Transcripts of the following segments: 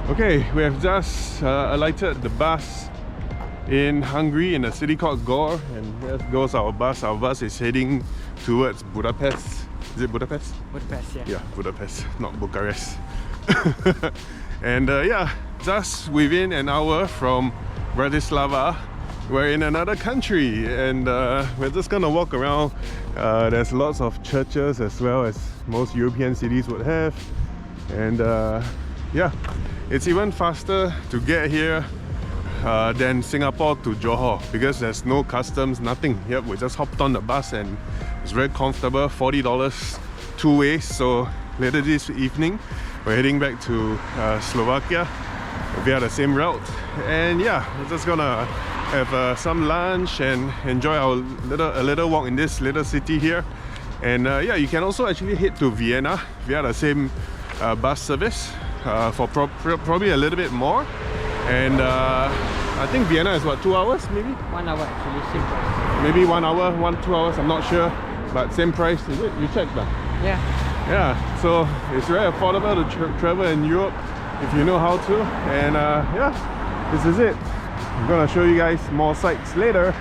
Okay, we have just alighted the bus in Hungary in a city called Gyor, and there goes our bus. Our bus is heading towards Budapest. Is it Budapest? Budapest, yeah. Yeah, Budapest, not Bucharest. And yeah, just within an hour from Bratislava, we're in another country, and we're just gonna walk around. There's lots of churches as well, as most European cities would have, and yeah, it's even faster to get here than Singapore to Johor, because there's no customs, nothing. Yep, we just hopped on the bus and it's very comfortable. $40 two ways. So later this evening we're heading back to Slovakia via the same route, and yeah, we're just gonna have some lunch and enjoy a little walk in this little city here. And yeah, you can also actually head to Vienna via the same bus service for probably a little bit more. And I think Vienna is what, 2 hours maybe? 1 hour actually, same price. Maybe 1 hour, 2 hours, I'm not sure, but same price. Is it? You checked that? Yeah. Yeah, so it's very affordable to travel in Europe if you know how to. And yeah, this is it. I'm gonna show you guys more sights later.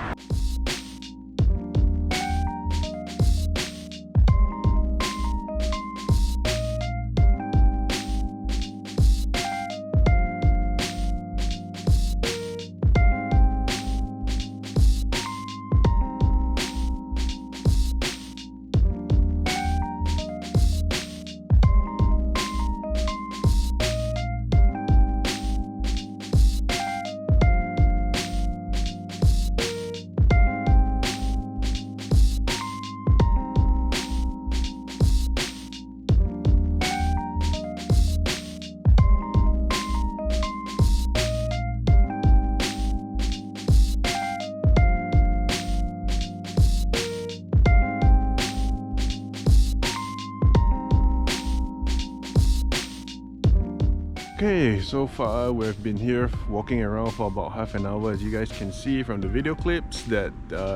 Okay, so far we've been here walking around for about half an hour. As you guys can see from the video clips, that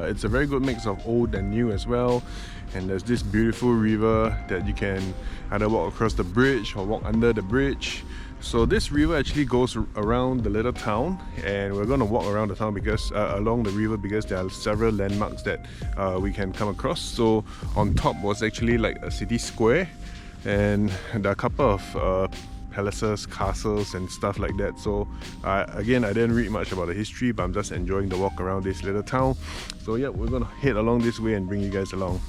it's a very good mix of old and new as well. And there's this beautiful river that you can either walk across the bridge or walk under the bridge. So this river actually goes around the little town, and we're going to walk around the town because along the river, because there are several landmarks that we can come across. So on top was actually like a city square, and there are a couple of palaces, castles and stuff like that. So again, I didn't read much about the history, but I'm just enjoying the walk around this little town. So yeah, we're gonna head along this way and bring you guys along.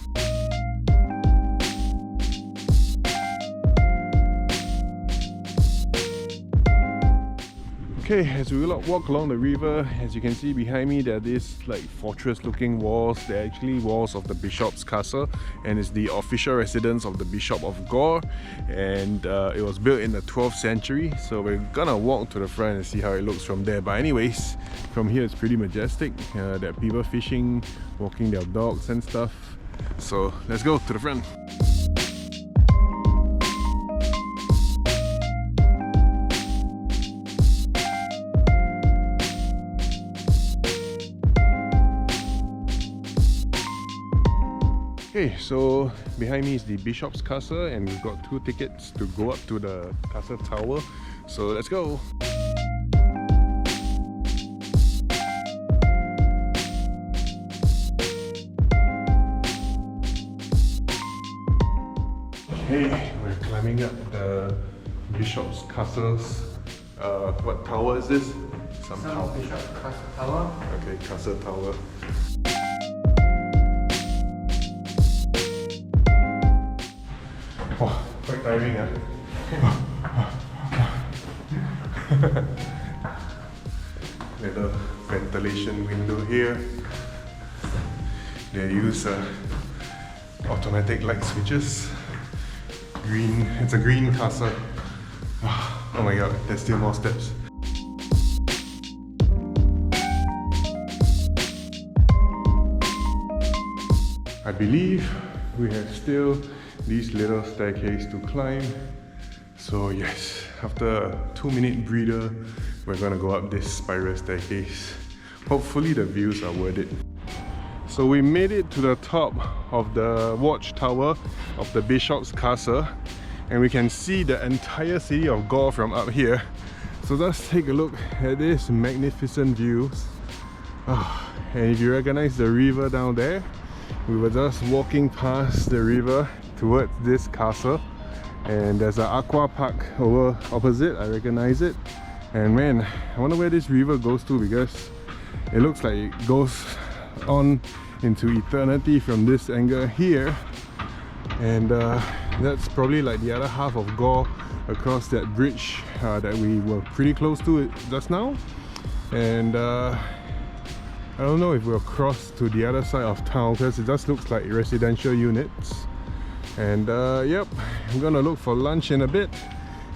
Okay, as we walk along the river, as you can see behind me, there are these like fortress looking walls. They're actually walls of the bishop's castle, and it's the official residence of the Bishop of Gyor, and it was built in the 12th century. So we're gonna walk to the front and see how it looks from there. But anyways, from here it's pretty majestic. There are people fishing, walking their dogs and stuff. So let's go to the front. Okay, so behind me is the Bishop's Castle, and we've got 2 tickets to go up to the castle tower. So let's go! Okay, we're climbing up the Bishop's Castle's... what tower is this? Some tower. Bishop's Castle Tower. Okay, castle tower. Oh, quite tiring, Little ventilation window here. They use automatic light switches. Green, it's a green castle. Oh my god, there's still more steps. I believe we have still this little staircase to climb. So yes, after a 2-minute breather, we're gonna go up this spiral staircase. Hopefully the views are worth it. So we made it to the top of the watchtower of the Bishop's Castle, and we can see the entire city of Gyor from up here. So let's take a look at this magnificent views. And if you recognize the river down there, we were just walking past the river towards this castle, and there's an aqua park over opposite. I recognize it, and man, I wonder where this river goes to, because it looks like it goes on into eternity from this angle here. And that's probably like the other half of Gyor across that bridge that we were pretty close to just now. And I don't know if we'll cross to the other side of town, because it just looks like residential units. And yep, I'm gonna look for lunch in a bit.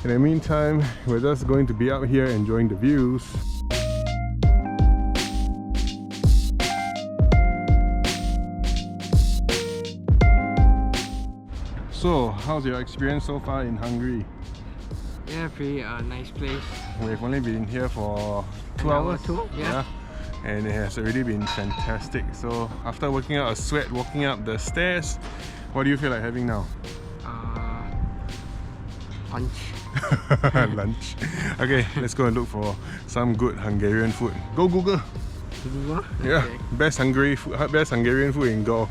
In the meantime, we're just going to be out here enjoying the views. So, how's your experience so far in Hungary? Yeah, pretty nice place. We've only been here for 2 hours. Yeah. And it has already been fantastic. So after working out a sweat walking up the stairs, what do you feel like having now? Lunch. Lunch. Okay, let's go and look for some good Hungarian food. Go Google. Yeah, Okay. best Hungarian food in Gyor.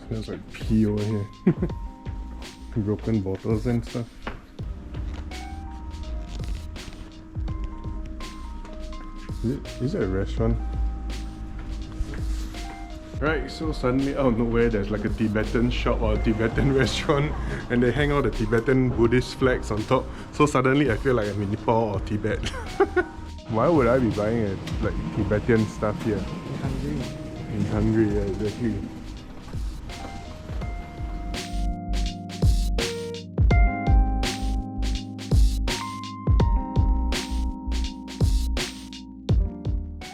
Smells like pee over here. Broken bottles and stuff. Is it a restaurant? Right, so suddenly out of nowhere there's like a Tibetan shop or a Tibetan restaurant, and they hang out the Tibetan Buddhist flags on top. So suddenly I feel like I'm in Nepal or Tibet. Why would I be buying like Tibetan stuff here? In Hungary, yeah, exactly.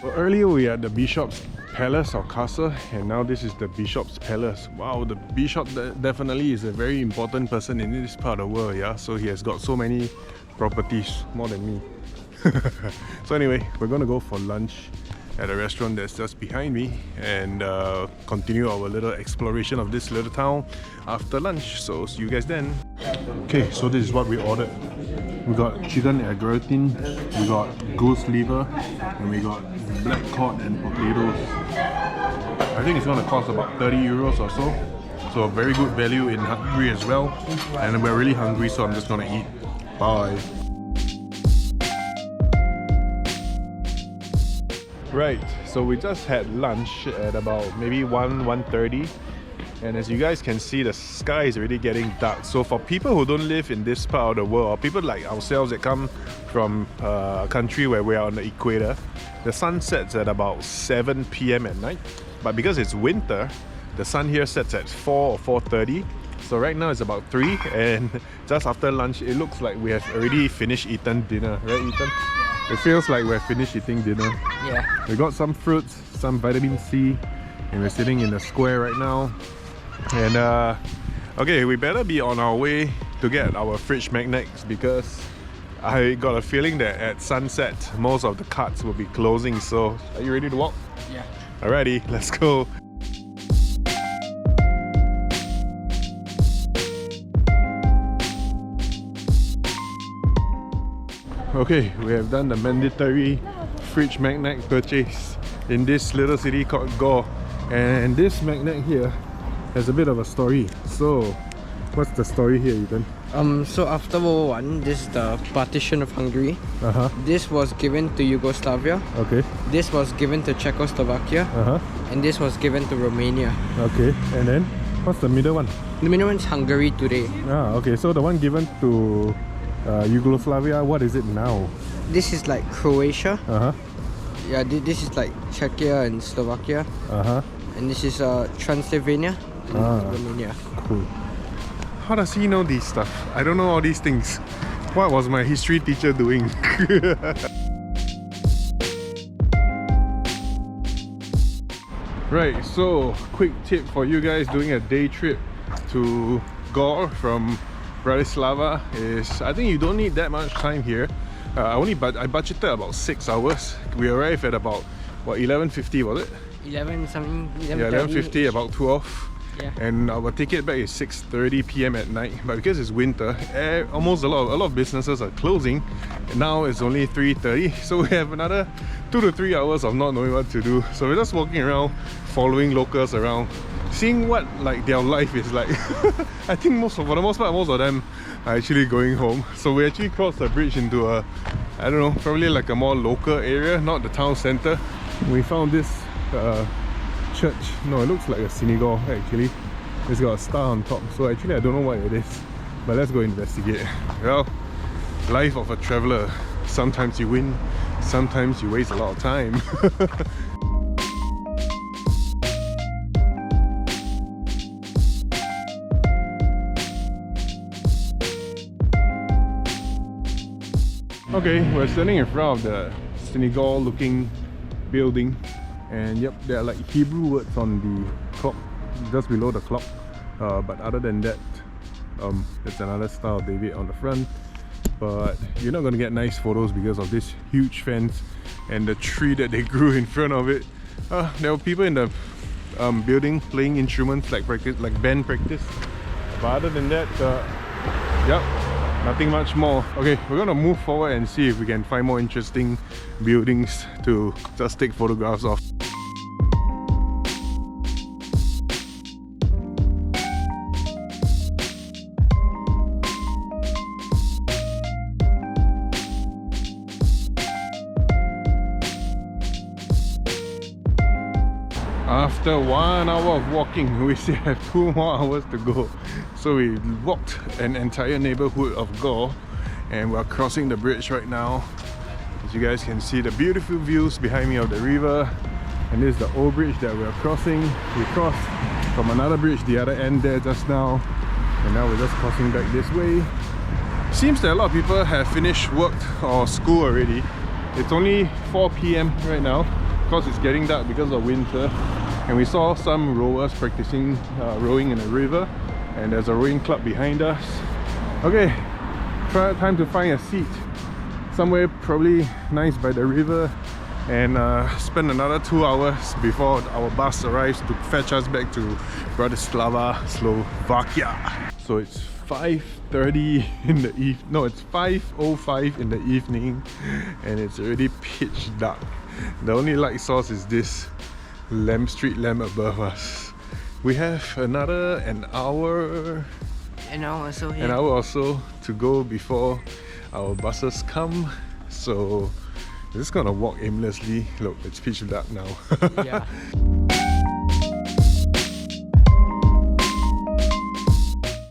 Well, earlier we were at the Bishop's Palace or Castle, and now this is the Bishop's Palace. Wow, the Bishop definitely is a very important person in this part of the world, yeah? So he has got so many properties, more than me. So anyway, we're gonna go for lunch at a restaurant that's just behind me, and continue our little exploration of this little town after lunch. So see you guys then. Okay, so this is what we ordered. We got chicken at gratin, we got goose liver, and we got black cod and potatoes. I think it's gonna cost about 30 euros or so. So a very good value in Hungary as well. And we're really hungry, so I'm just gonna eat. Bye. Right, so we just had lunch at about maybe 1:30, and as you guys can see, the sky is already getting dark. So for people who don't live in this part of the world, or people like ourselves that come from a country where we are on the equator, the sun sets at about 7 PM at night. But because it's winter, the sun here sets at 4 or 4:30. So right now it's about 3, and just after lunch it looks like we have already finished eating dinner, right Ethan? It feels like we're finished eating dinner. Yeah. We got some fruits, some vitamin C, and we're sitting in the square right now. And okay, we better be on our way to get our fridge magnets, because I got a feeling that at sunset most of the carts will be closing. So are you ready to walk? Yeah. Alrighty, let's go. Okay, we have done the mandatory fridge magnet purchase in this little city called Gyor, and this magnet here has a bit of a story. So what's the story here, Ethan? So after World War I, this is the partition of Hungary. This was given to Yugoslavia. Okay. This was given to Czechoslovakia. And this was given to Romania. Okay, and then what's the middle one? The middle one's Hungary today. Okay, so the one given to Yugoslavia, what is it now? This is like Croatia. Yeah, this is like Czechia and Slovakia. And this is Transylvania and Romania. Cool. How does he know these stuff? I don't know all these things. What was my history teacher doing? Right, so quick tip for you guys doing a day trip to Gyor from Bratislava is I think you don't need that much time here. I budgeted about 6 hours. We arrived at about what, 11:50 was it? 11 something. 11:30. Yeah, 11:50, about 12. Yeah. And our ticket back is 6:30 p.m. at night. But because it's winter, almost a lot of businesses are closing. Now it's only 3:30, so we have another 2 to 3 hours of not knowing what to do. So we're just walking around, following locals around, seeing what like their life is like. I think for the most part, most of them are actually going home. So we actually crossed the bridge into a, I don't know, probably like a more local area, not the town center. We found this church. No, it looks like a synagogue actually. It's got a star on top, so actually I don't know what it is, but let's go investigate. Well, life of a traveler. Sometimes you win, sometimes you waste a lot of time. Okay, we're standing in front of the synagogue looking building, and yep, there are like Hebrew words on the clock, just below the clock, but other than that, there's another Star of David on the front, but you're not going to get nice photos because of this huge fence and the tree that they grew in front of it. There were people in the building playing instruments like band practice, but other than that, yep, nothing much more. Okay, we're gonna move forward and see if we can find more interesting buildings to just take photographs of. After 1 hour of walking, we still have 2 more hours to go. So we walked an entire neighborhood of Gyor and we're crossing the bridge right now. As you guys can see the beautiful views behind me of the river. And this is the old bridge that we're crossing. We crossed from another bridge the other end there just now. And now we're just crossing back this way. Seems that a lot of people have finished work or school already. It's only 4 p.m. right now because it's getting dark because of winter. And we saw some rowers practicing rowing in the river, and there's a rowing club behind us. Okay, time to find a seat somewhere probably nice by the river and spend another 2 hours before our bus arrives to fetch us back to Bratislava, Slovakia. So it's 5:30 in the evening. No, it's 5:05 in the evening, and it's already pitch dark. The only light source is this street lamp above us. We have an hour or so to go before our buses come, so we're just gonna walk aimlessly. Look, it's pitch dark now. Yeah.